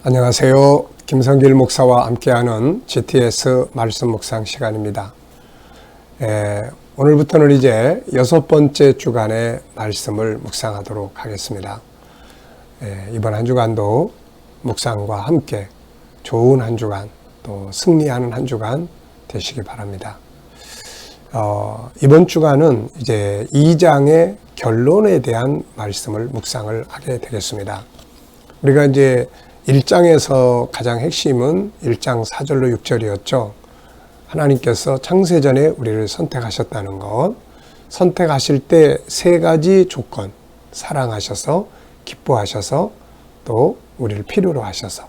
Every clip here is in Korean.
안녕하세요. 김성길 목사와 함께하는 GTS 말씀 묵상 시간입니다. 오늘부터는 이제 6번째 주간의 말씀을 묵상하도록 하겠습니다. 이번 한 주간도 묵상과 함께 좋은 한 주간, 또 승리하는 한 주간 되시기 바랍니다. 이번 주간은 이제 2장의 결론에 대한 말씀을 묵상을 하게 되겠습니다. 우리가 이제 1장에서 가장 핵심은 1장 4절로 6절이었죠. 하나님께서 창세전에 우리를 선택하셨다는 것, 선택하실 때 3가지 조건, 사랑하셔서, 기뻐하셔서, 또 우리를 필요로 하셔서,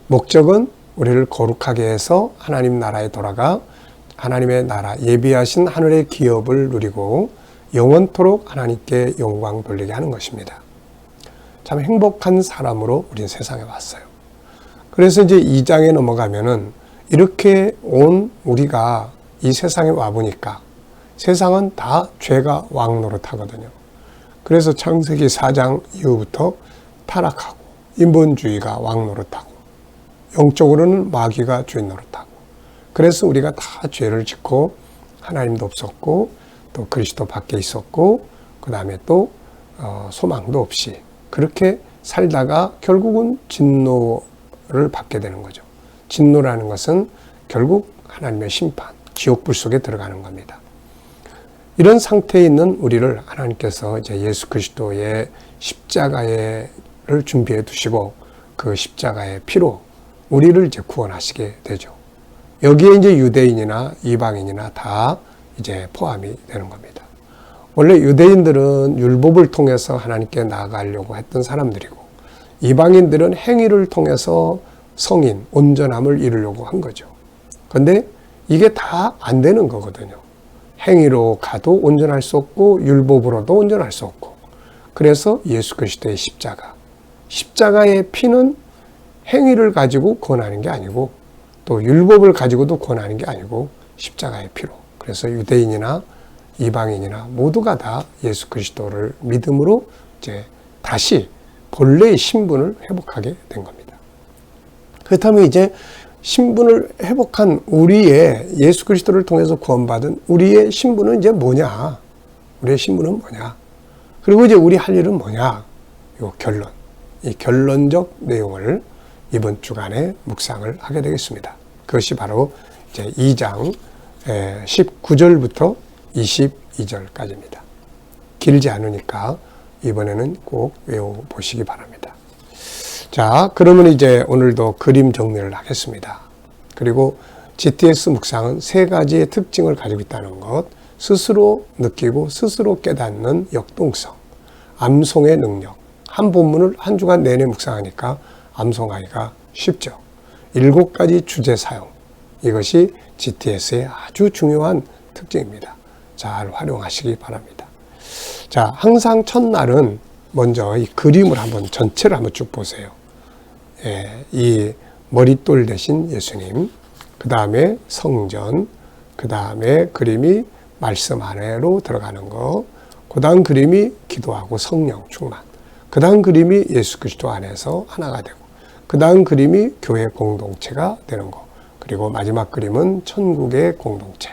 목적은 우리를 거룩하게 해서 하나님 나라에 돌아가 하나님의 나라, 예비하신 하늘의 기업을 누리고 영원토록 하나님께 영광 돌리게 하는 것입니다. 참 행복한 사람으로 우리는 세상에 왔어요. 그래서 이제 2장에 넘어가면은 이렇게 온 우리가 이 세상에 와보니까 세상은 다 죄가 왕노릇하거든요. 그래서 창세기 4장 이후부터 타락하고 인본주의가 왕노릇하고 영적으로는 마귀가 죄 노릇하고 그래서 우리가 다 죄를 짓고 하나님도 없었고 또 그리스도 밖에 있었고 그 다음에 또 소망도 없이 그렇게 살다가 결국은 진노를 받게 되는 거죠. 진노라는 것은 결국 하나님의 심판, 지옥불 속에 들어가는 겁니다. 이런 상태에 있는 우리를 하나님께서 이제 예수 그리스도의 십자가를 준비해 두시고 그 십자가의 피로 우리를 이제 구원하시게 되죠. 여기에 이제 유대인이나 이방인이나 다 이제 포함이 되는 겁니다. 원래 유대인들은 율법을 통해서 하나님께 나아가려고 했던 사람들이고 이방인들은 행위를 통해서 성인, 온전함을 이루려고 한 거죠. 그런데 이게 다 안 되는 거거든요. 행위로 가도 온전할 수 없고 율법으로도 온전할 수 없고 그래서 예수 그리스도의 십자가의 피는 행위를 가지고 구원하는 게 아니고 또 율법을 가지고도 구원하는 게 아니고 십자가의 피로 그래서 유대인이나 이방인이나 모두가 다 예수 그리스도를 믿음으로 이제 다시 본래의 신분을 회복하게 된 겁니다. 그렇다면 이제 신분을 회복한 우리의 예수 그리스도를 통해서 구원받은 우리의 신분은 이제 뭐냐? 우리의 신분은 뭐냐? 그리고 이제 우리 할 일은 뭐냐? 요 결론. 이 결론적 내용을 이번 주간에 묵상을 하게 되겠습니다. 그것이 바로 이제 2장 19절부터 22절까지입니다. 길지 않으니까 이번에는 꼭 외워보시기 바랍니다. 자, 그러면 이제 오늘도 그림 정리를 하겠습니다. 그리고 GTS 묵상은 3가지의 특징을 가지고 있다는 것, 스스로 느끼고 스스로 깨닫는 역동성, 암송의 능력, 한 본문을 한 주간 내내 묵상하니까 암송하기가 쉽죠. 7가지 주제 사용, 이것이 GTS의 아주 중요한 특징입니다. 잘 활용하시기 바랍니다. 자, 항상 첫날은 먼저 이 그림을 전체를 한번 쭉 보세요. 이 머릿돌 대신 예수님, 그 다음에 성전, 그 다음에 그림이 말씀 안으로 들어가는 거, 그 다음 그림이 기도하고 성령 충만, 그 다음 그림이 예수 그리스도 안에서 하나가 되고, 그 다음 그림이 교회 공동체가 되는 거, 그리고 마지막 그림은 천국의 공동체.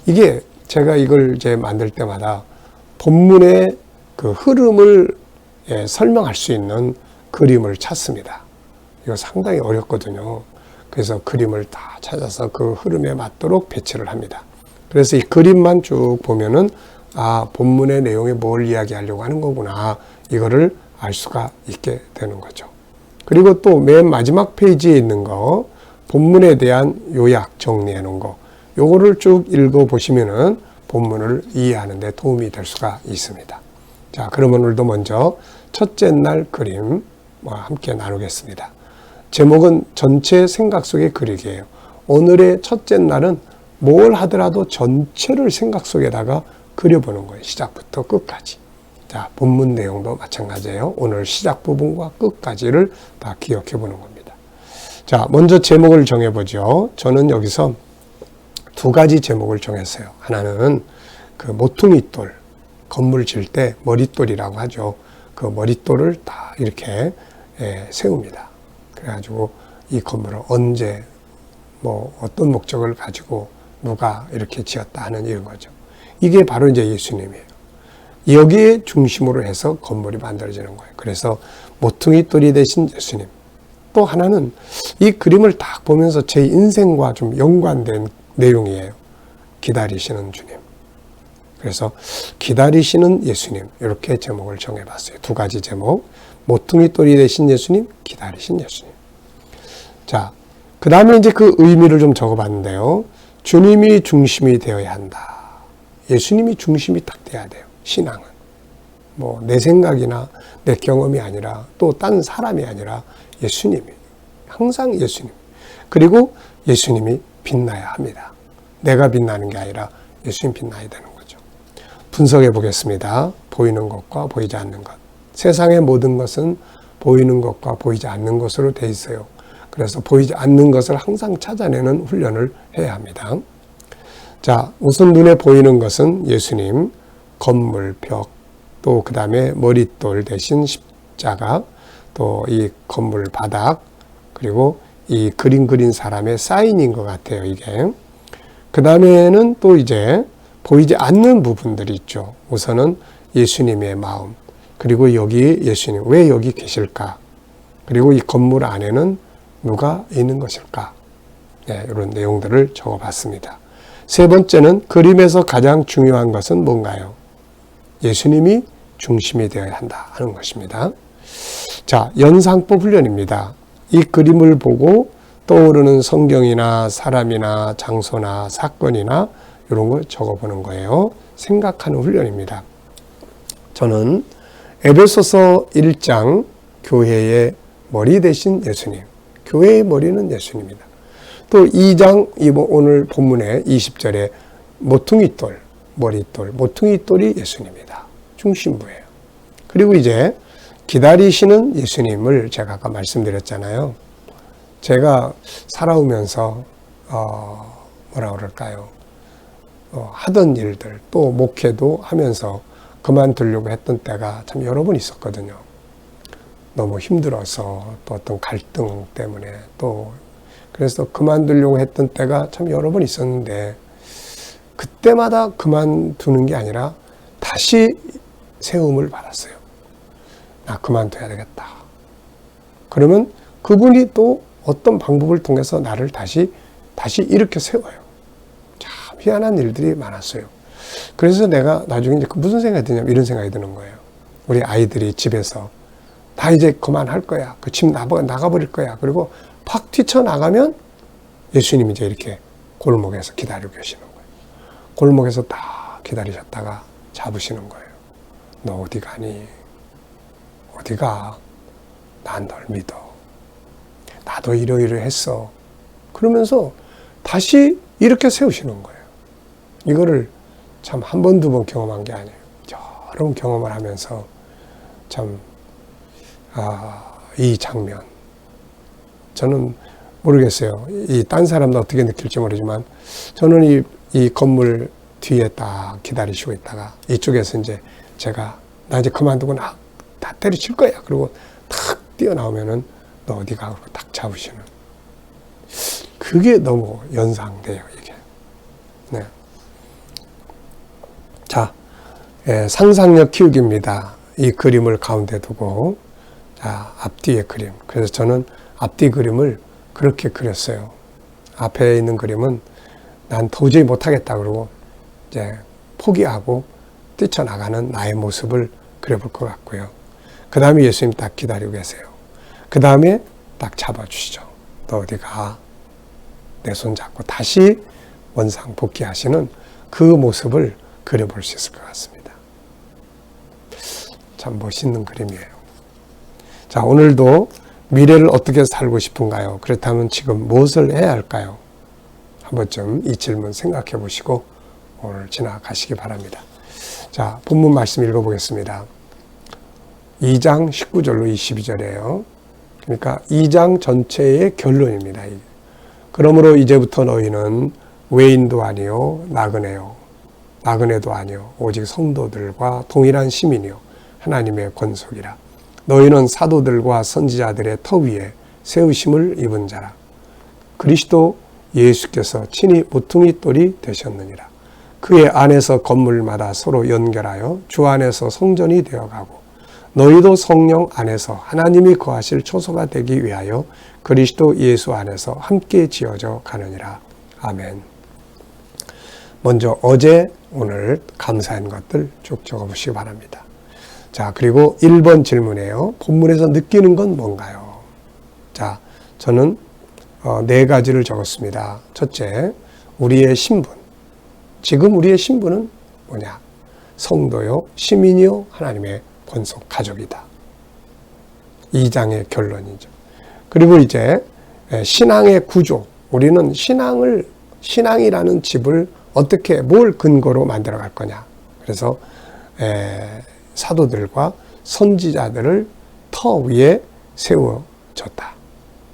이게 제가 이걸 이제 만들 때마다 본문의 그 흐름을 설명할 수 있는 그림을 찾습니다. 이거 상당히 어렵거든요. 그래서 그림을 다 찾아서 그 흐름에 맞도록 배치를 합니다. 그래서 이 그림만 쭉 보면은 본문의 내용에 뭘 이야기하려고 하는 거구나. 이거를 알 수가 있게 되는 거죠. 그리고 또 맨 마지막 페이지에 있는 거, 본문에 대한 요약 정리해 놓은 거, 요거를 쭉 읽어보시면은 본문을 이해하는 데 도움이 될 수가 있습니다. 자, 그러면 오늘도 먼저 첫째 날 그림과 함께 나누겠습니다. 제목은 전체 생각 속의 그리기예요. 오늘의 첫째 날은 뭘 하더라도 전체를 생각 속에다가 그려보는 거예요. 시작부터 끝까지. 자, 본문 내용도 마찬가지예요. 오늘 시작 부분과 끝까지를 다 기억해 보는 겁니다. 자, 먼저 제목을 정해보죠. 저는 여기서 2가지 제목을 정했어요. 하나는 그 모퉁이돌, 건물 질 때 머릿돌이라고 하죠. 그 머릿돌을 다 이렇게 세웁니다. 그래가지고 이 건물을 언제 뭐 어떤 목적을 가지고 누가 이렇게 지었다 하는 이런 거죠. 이게 바로 이제 예수님이에요. 여기에 중심으로 해서 건물이 만들어지는 거예요. 그래서 모퉁이 돌이 되신 예수님. 또 하나는 이 그림을 딱 보면서 제 인생과 좀 연관된 내용이에요. 기다리시는 주님. 그래서 기다리시는 예수님, 이렇게 제목을 정해봤어요. 두 가지 제목. 모퉁이 돌이 되신 예수님, 기다리신 예수님. 자, 그 다음에 이제 그 의미를 좀 적어봤는데요. 주님이 중심이 되어야 한다. 예수님이 중심이 딱 돼야 돼요. 신앙은. 뭐 내 생각이나 내 경험이 아니라 또 딴 사람이 아니라 예수님이. 항상 예수님. 그리고 예수님이 빛나야 합니다. 내가 빛나는 게 아니라 예수님 빛나야 되는 거죠. 분석해 보겠습니다. 보이는 것과 보이지 않는 것. 세상의 모든 것은 보이는 것과 보이지 않는 것으로 돼 있어요. 그래서 보이지 않는 것을 항상 찾아내는 훈련을 해야 합니다. 자, 우선 눈에 보이는 것은 예수님, 건물, 벽, 또 그 다음에 머릿돌 대신 십자가, 또 이 건물 바닥, 그리고 이 그림 그린 사람의 사인인 것 같아요, 이게. 그 다음에는 또 이제 보이지 않는 부분들이 있죠. 우선은 예수님의 마음, 그리고 여기 예수님, 왜 여기 계실까? 그리고 이 건물 안에는 누가 있는 것일까? 네, 이런 내용들을 적어봤습니다. 세 번째는 그림에서 가장 중요한 것은 뭔가요? 예수님이 중심이 되어야 한다 하는 것입니다. 자, 연상법 훈련입니다. 이 그림을 보고 떠오르는 성경이나 사람이나 장소나 사건이나 이런 걸 적어보는 거예요. 생각하는 훈련입니다. 저는 에베소서 1장 교회의 머리 대신 예수님. 교회의 머리는 예수님입니다. 또 2장 오늘 본문의 20절에 모퉁이돌, 머릿돌, 모퉁이돌이 예수님입니다. 중심부예요. 그리고 이제 기다리시는 예수님을 제가 아까 말씀드렸잖아요. 제가 살아오면서 뭐라 그럴까요? 하던 일들, 또 목회도 하면서 그만두려고 했던 때가 참 여러 번 있었거든요. 너무 힘들어서 또 어떤 갈등 때문에 또 그래서 그만두려고 했던 때가 참 여러 번 있었는데 그때마다 그만두는 게 아니라 다시 세움을 받았어요. 나 그만둬야 되겠다. 그러면 그분이 또 어떤 방법을 통해서 나를 다시 일으켜 세워요. 참 희한한 일들이 많았어요. 그래서 내가 나중에 이제 무슨 생각이 드냐면 이런 생각이 드는 거예요. 우리 아이들이 집에서 다 이제 그만할 거야. 그 집 나가버릴 거야. 그리고 팍 뛰쳐나가면 예수님이 이제 이렇게 골목에서 기다리고 계시는 거예요. 골목에서 다 기다리셨다가 잡으시는 거예요. 너 어디 가니? 어디 가? 난 널 믿어. 나도 이러이러했어. 그러면서 다시 이렇게 세우시는 거예요. 이거를 참 한 번, 두 번 경험한 게 아니에요. 여러 번 경험을 하면서 참 이 장면 저는 모르겠어요. 이 딴 사람도 어떻게 느낄지 모르지만 저는 이 건물 뒤에 딱 기다리시고 있다가 이쪽에서 이제 제가 나 이제 그만두고 다 때려칠 거야. 그리고 탁 뛰어나오면은 너 어디 가? 그러고 딱 잡으시는. 그게 너무 연상돼요, 이게. 네. 자, 상상력 키우기입니다. 이 그림을 가운데 두고, 자, 앞뒤의 그림. 그래서 저는 앞뒤 그림을 그렇게 그렸어요. 앞에 있는 그림은 난 도저히 못하겠다 그러고 이제 포기하고 뛰쳐나가는 나의 모습을 그려볼 것 같고요. 그 다음에 예수님 딱 기다리고 계세요. 그 다음에 딱 잡아주시죠. 너 어디 가? 내 손 잡고 다시 원상 복귀하시는 그 모습을 그려볼 수 있을 것 같습니다. 참 멋있는 그림이에요. 자, 오늘도 미래를 어떻게 살고 싶은가요? 그렇다면 지금 무엇을 해야 할까요? 한 번쯤 이 질문 생각해 보시고 오늘 지나가시기 바랍니다. 자, 본문 말씀 읽어보겠습니다. 2장 19절로 22절이에요. 그러니까 2장 전체의 결론입니다. 그러므로 이제부터 너희는 외인도 아니요 나그네도 아니요 오직 성도들과 동일한 시민이요 하나님의 권속이라. 너희는 사도들과 선지자들의 터 위에 세우심을 입은 자라. 그리스도 예수께서 친히 모퉁이 돌이 되셨느니라. 그의 안에서 건물마다 서로 연결하여 주 안에서 성전이 되어가고 너희도 성령 안에서 하나님이 거하실 초소가 되기 위하여 그리스도 예수 안에서 함께 지어져 가느니라. 아멘. 먼저 어제 오늘 감사한 것들 쭉 적어보시기 바랍니다. 자, 그리고 1번 질문이에요. 본문에서 느끼는 건 뭔가요? 자, 저는 4가지를 적었습니다. 첫째, 우리의 신분. 지금 우리의 신분은 뭐냐? 성도요, 시민이요, 하나님의 본속 가족이다. 2장의 결론이죠. 그리고 이제 신앙의 구조. 우리는 신앙이라는 집을 어떻게, 뭘 근거로 만들어 갈 거냐. 그래서 사도들과 선지자들을 터 위에 세워졌다.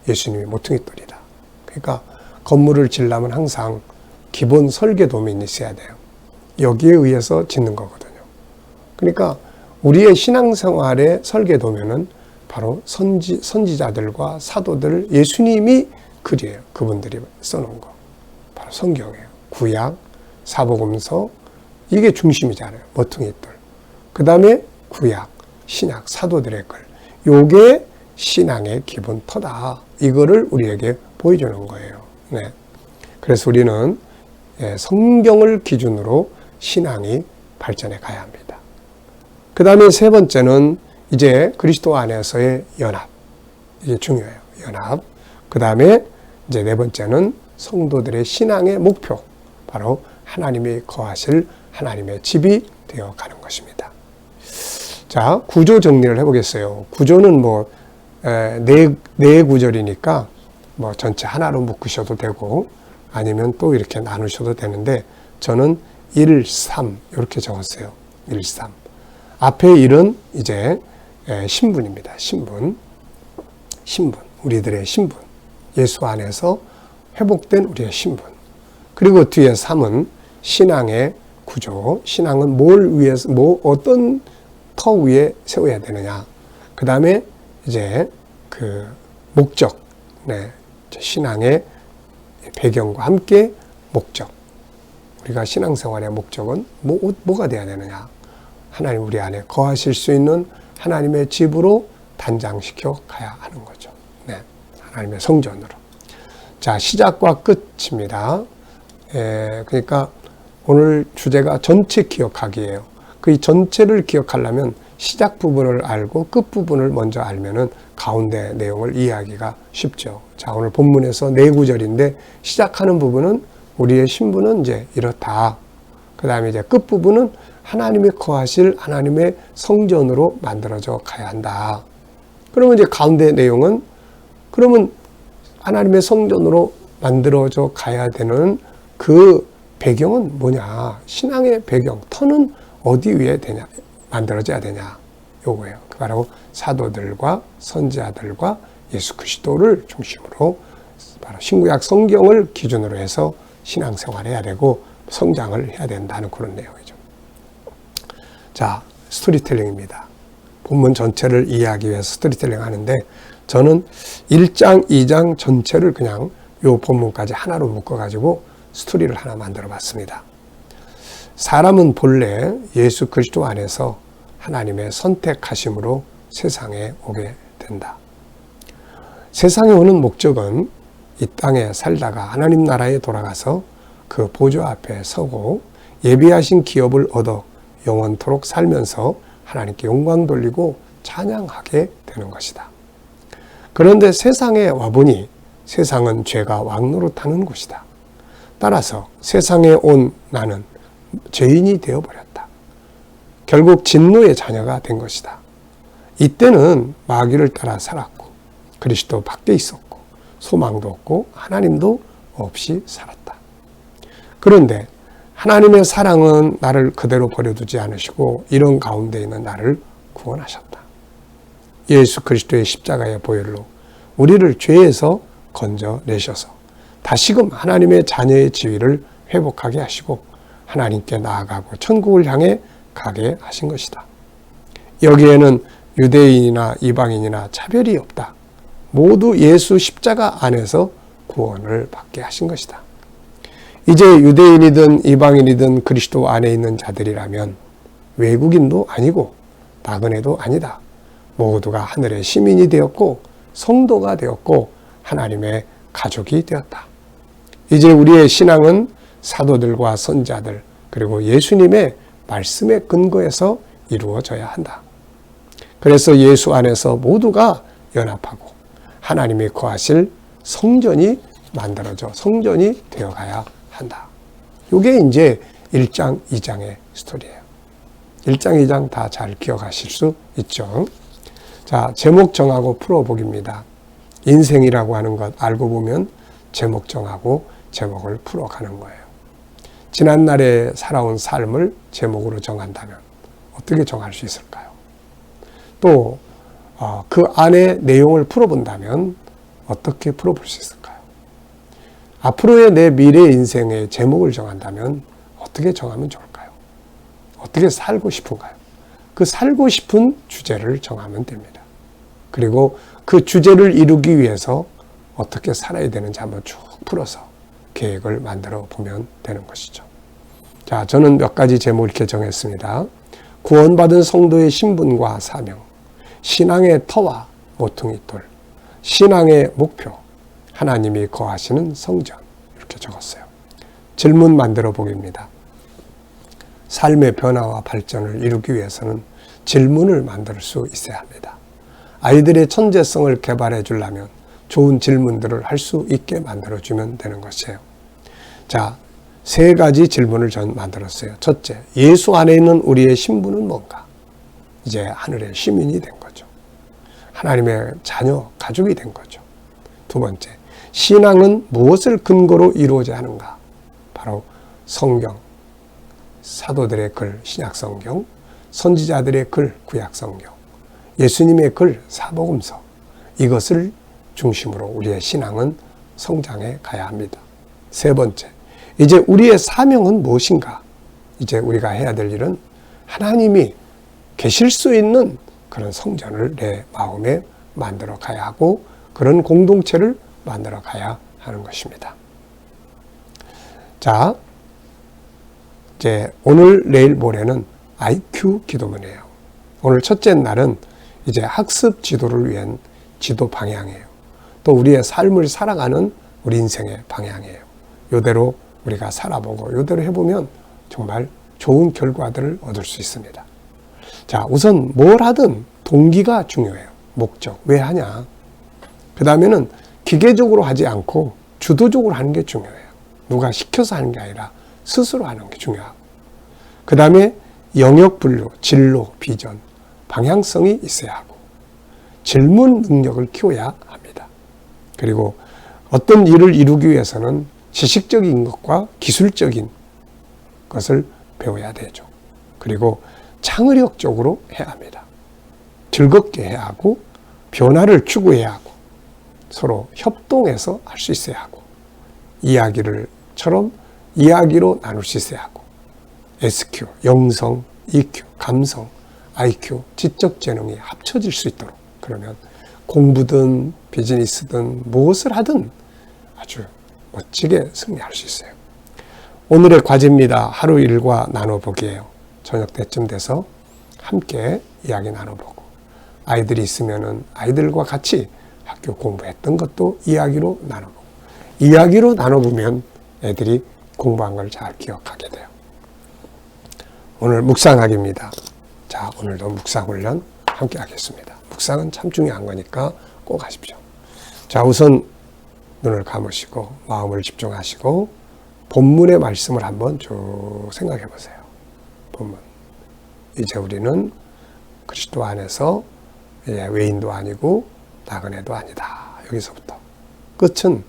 예수님이 모퉁이 돌이다. 그러니까 건물을 지으려면 항상 기본 설계도면이 있어야 돼요. 여기에 의해서 짓는 거거든요. 그러니까 우리의 신앙생활의 설계도면은 바로 선지자들과 사도들, 예수님이 글이에요. 그분들이 써놓은 거. 바로 성경이에요. 구약, 사복음서, 이게 중심이잖아요. 모퉁이 돌. 그 다음에 구약, 신약, 사도들의 글. 요게 신앙의 기본 터다. 이거를 우리에게 보여주는 거예요. 네. 그래서 우리는 성경을 기준으로 신앙이 발전해 가야 합니다. 그 다음에 세 번째는 이제 그리스도 안에서의 연합. 이게 중요해요. 연합. 그 다음에 이제 네 번째는 성도들의 신앙의 목표. 바로 하나님이 거하실 하나님의 집이 되어 가는 것입니다. 자, 구조 정리를 해보겠어요. 구조는 네 구절이니까 전체 하나로 묶으셔도 되고 아니면 또 이렇게 나누셔도 되는데 저는 1, 3 이렇게 적었어요. 1, 3. 앞에 1은 이제 신분입니다. 신분. 우리들의 신분. 예수 안에서 회복된 우리의 신분. 그리고 뒤에 3은 신앙의 구조. 신앙은 뭘 위해서, 어떤 터 위에 세워야 되느냐. 그 다음에 이제 그 목적. 네. 신앙의 배경과 함께 목적. 우리가 신앙생활의 목적은 뭐가 돼야 되느냐. 하나님 우리 안에 거하실 수 있는 하나님의 집으로 단장시켜 가야 하는 거죠. 네. 하나님의 성전으로. 자, 시작과 끝입니다. 그러니까 오늘 주제가 전체 기억하기예요. 그 전체를 기억하려면 시작 부분을 알고 끝 부분을 먼저 알면은 가운데 내용을 이해하기가 쉽죠. 자, 오늘 본문에서 4구절인데 시작하는 부분은 우리의 신분은 이제 이렇다. 그 다음에 이제 끝 부분은 하나님이 거하실 하나님의 성전으로 만들어져 가야 한다. 그러면 이제 가운데 내용은 그러면 하나님의 성전으로 만들어져 가야 되는 그 배경은 뭐냐? 신앙의 배경, 터는 어디 위에 되냐? 만들어져야 되냐? 요거예요. 바로 사도들과 선지자들과 예수 그리스도를 중심으로 바로 신구약 성경을 기준으로 해서 신앙생활을 해야 되고 성장을 해야 된다는 그런 내용이죠. 자, 스토리텔링입니다. 본문 전체를 이해하기 위해서 스토리텔링 하는데 저는 1장, 2장 전체를 그냥 요 본문까지 하나로 묶어가지고 스토리를 하나 만들어 봤습니다. 사람은 본래 예수 그리스도 안에서 하나님의 선택하심으로 세상에 오게 된다. 세상에 오는 목적은 이 땅에 살다가 하나님 나라에 돌아가서 그 보좌 앞에 서고 예비하신 기업을 얻어 영원토록 살면서 하나님께 영광 돌리고 찬양하게 되는 것이다. 그런데 세상에 와보니 세상은 죄가 왕노릇하는 곳이다. 따라서 세상에 온 나는 죄인이 되어버렸다. 결국 진노의 자녀가 된 것이다. 이때는 마귀를 따라 살았고 그리스도 밖에 있었고 소망도 없고 하나님도 없이 살았다. 그런데 하나님의 사랑은 나를 그대로 버려두지 않으시고 이런 가운데 있는 나를 구원하셨다. 예수 그리스도의 십자가의 보혈로 우리를 죄에서 건져내셔서 다시금 하나님의 자녀의 지위를 회복하게 하시고 하나님께 나아가고 천국을 향해 가게 하신 것이다. 여기에는 유대인이나 이방인이나 차별이 없다. 모두 예수 십자가 안에서 구원을 받게 하신 것이다. 이제 유대인이든 이방인이든 그리스도 안에 있는 자들이라면 외국인도 아니고 나그네도 아니다. 모두가 하늘의 시민이 되었고 성도가 되었고 하나님의 가족이 되었다. 이제 우리의 신앙은 사도들과 선자들 그리고 예수님의 말씀의 근거에서 이루어져야 한다. 그래서 예수 안에서 모두가 연합하고 하나님이 거하실 성전이 만들어져 성전이 되어가야 한다. 이게 이제 1장, 2장의 스토리예요. 1장, 2장 다 잘 기억하실 수 있죠. 자, 제목 정하고 풀어보기입니다. 인생이라고 하는 것 알고 보면 제목 정하고 제목을 풀어가는 거예요. 지난날에 살아온 삶을 제목으로 정한다면 어떻게 정할 수 있을까요? 또 그 안에 내용을 풀어본다면 어떻게 풀어볼 수 있을까요? 앞으로의 내 미래 인생의 제목을 정한다면 어떻게 정하면 좋을까요? 어떻게 살고 싶은가요? 그 살고 싶은 주제를 정하면 됩니다. 그리고 그 주제를 이루기 위해서 어떻게 살아야 되는지 한번 쭉 풀어서 계획을 만들어 보면 되는 것이죠. 자, 저는 몇 가지 제목을 이렇게 정했습니다. 구원받은 성도의 신분과 사명, 신앙의 터와 모퉁이 돌, 신앙의 목표, 하나님이 거하시는 성전 이렇게 적었어요. 질문 만들어 보기입니다. 삶의 변화와 발전을 이루기 위해서는 질문을 만들 수 있어야 합니다. 아이들의 천재성을 개발해 주려면 좋은 질문들을 할 수 있게 만들어주면 되는 것이에요. 자, 3가지 질문을 전 만들었어요. 첫째, 예수 안에 있는 우리의 신분은 뭔가? 이제 하늘의 시민이 된 거죠. 하나님의 자녀, 가족이 된 거죠. 두 번째, 신앙은 무엇을 근거로 이루어져야 하는가? 바로 성경, 사도들의 글, 신약성경, 선지자들의 글, 구약성경, 예수님의 글, 사복음서, 이것을 중심으로 우리의 신앙은 성장해 가야 합니다. 세 번째, 이제 우리의 사명은 무엇인가? 이제 우리가 해야 될 일은 하나님이 계실 수 있는 그런 성전을 내 마음에 만들어 가야 하고 그런 공동체를 만들어 가야 하는 것입니다. 자, 이제 오늘, 내일, 모레는 IQ 기도문이에요. 오늘 첫째 날은 이제 학습 지도를 위한 지도 방향이에요. 또 우리의 삶을 살아가는 우리 인생의 방향이에요. 이대로 우리가 살아보고 이대로 해보면 정말 좋은 결과들을 얻을 수 있습니다. 자, 우선 뭘 하든 동기가 중요해요. 목적. 왜 하냐? 그 다음에는 기계적으로 하지 않고 주도적으로 하는 게 중요해요. 누가 시켜서 하는 게 아니라 스스로 하는 게 중요하고. 그 다음에 영역 분류, 진로, 비전, 방향성이 있어야 하고 질문 능력을 키워야 합니다. 그리고 어떤 일을 이루기 위해서는 지식적인 것과 기술적인 것을 배워야 되죠. 그리고 창의력적으로 해야 합니다. 즐겁게 해야 하고 변화를 추구해야 하고 서로 협동해서 할 수 있어야 하고 이야기를처럼 이야기로 나눌 수 있어야 하고 SQ, 영성, EQ, 감성, IQ, 지적 재능이 합쳐질 수 있도록 그러면 공부든 비즈니스든 무엇을 하든 아주 멋지게 승리할 수 있어요. 오늘의 과제입니다. 하루 일과 나눠보기예요. 저녁 때쯤 돼서 함께 이야기 나눠보고 아이들이 있으면은 아이들과 같이 학교 공부했던 것도 이야기로 나눠보고 이야기로 나눠보면 애들이 공부한 걸 잘 기억하게 돼요. 오늘 묵상하기입니다. 자, 오늘도 묵상 훈련 함께 하겠습니다. 묵상은 참 중요한 거니까 꼭 하십시오. 자, 우선 눈을 감으시고 마음을 집중하시고 본문의 말씀을 한번 쭉 생각해 보세요. 본문. 이제 우리는 그리스도 안에서 외인도 아니고 나그네도 아니다. 여기서부터 끝은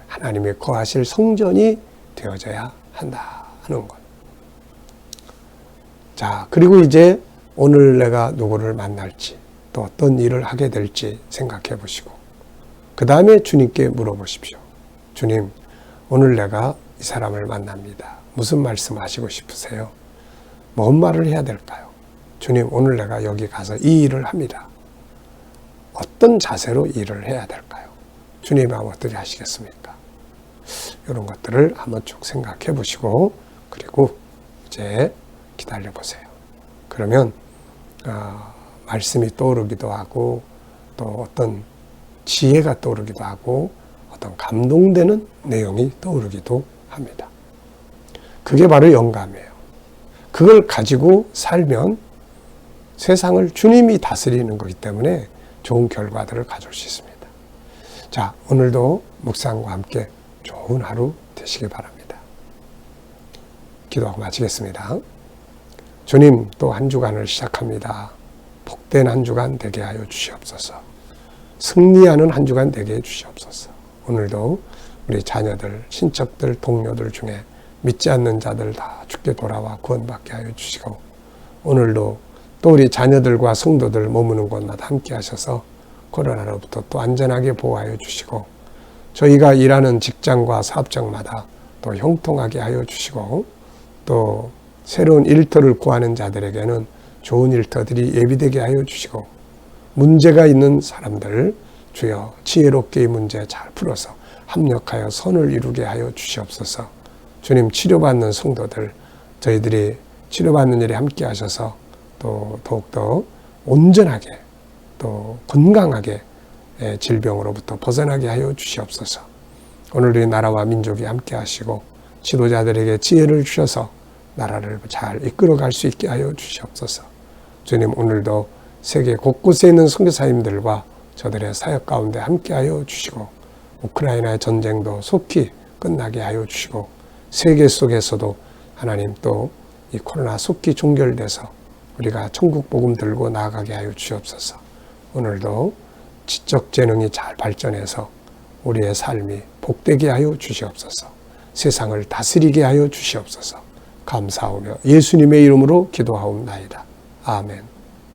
하나님의 거하실 성전이 되어져야 한다 하는 것. 자, 그리고 이제 오늘 내가 누구를 만날지 또 어떤 일을 하게 될지 생각해 보시고 그 다음에 주님께 물어보십시오. 주님, 오늘 내가 이 사람을 만납니다. 무슨 말씀 하시고 싶으세요? 뭔 말을 해야 될까요? 주님, 오늘 내가 여기 가서 이 일을 합니다. 어떤 자세로 일을 해야 될까요? 주님이 어떻게 하시겠습니까? 이런 것들을 한번 쭉 생각해 보시고 그리고 이제 기다려 보세요. 그러면 말씀이 떠오르기도 하고 또 어떤 지혜가 떠오르기도 하고 어떤 감동되는 내용이 떠오르기도 합니다. 그게 바로 영감이에요. 그걸 가지고 살면 세상을 주님이 다스리는 거기 때문에 좋은 결과들을 가져올 수 있습니다. 자, 오늘도 묵상과 함께 좋은 하루 되시기 바랍니다. 기도하고 마치겠습니다. 주님, 또 한 주간을 시작합니다. 복된 한 주간 되게 하여 주시옵소서. 승리하는 한 주간 되게 해 주시옵소서. 오늘도 우리 자녀들, 친척들, 동료들 중에 믿지 않는 자들 다 주께 돌아와 구원받게 하여 주시고 오늘도 또 우리 자녀들과 성도들 머무는 곳마다 함께 하셔서 코로나로부터 또 안전하게 보호하여 주시고 저희가 일하는 직장과 사업장마다 또 형통하게 하여 주시고 또 새로운 일터를 구하는 자들에게는 좋은 일터들이 예비되게 하여 주시고 문제가 있는 사람들 주여 지혜롭게 이 문제 잘 풀어서 합력하여 선을 이루게 하여 주시옵소서. 주님 치료받는 성도들 저희들이 치료받는 일에 함께 하셔서 또 더욱더 온전하게 또 건강하게 질병으로부터 벗어나게 하여 주시옵소서. 오늘 우리 나라와 민족이 함께 하시고 지도자들에게 지혜를 주셔서 나라를 잘 이끌어갈 수 있게 하여 주시옵소서. 주님 오늘도 세계 곳곳에 있는 선교사님들과 저들의 사역 가운데 함께 하여 주시고 우크라이나의 전쟁도 속히 끝나게 하여 주시고 세계 속에서도 하나님 또 이 코로나 속히 종결돼서 우리가 천국 복음 들고 나아가게 하여 주시옵소서. 오늘도 지적 재능이 잘 발전해서 우리의 삶이 복되게 하여 주시옵소서. 세상을 다스리게 하여 주시옵소서. 감사하며 예수님의 이름으로 기도하옵나이다. 아멘.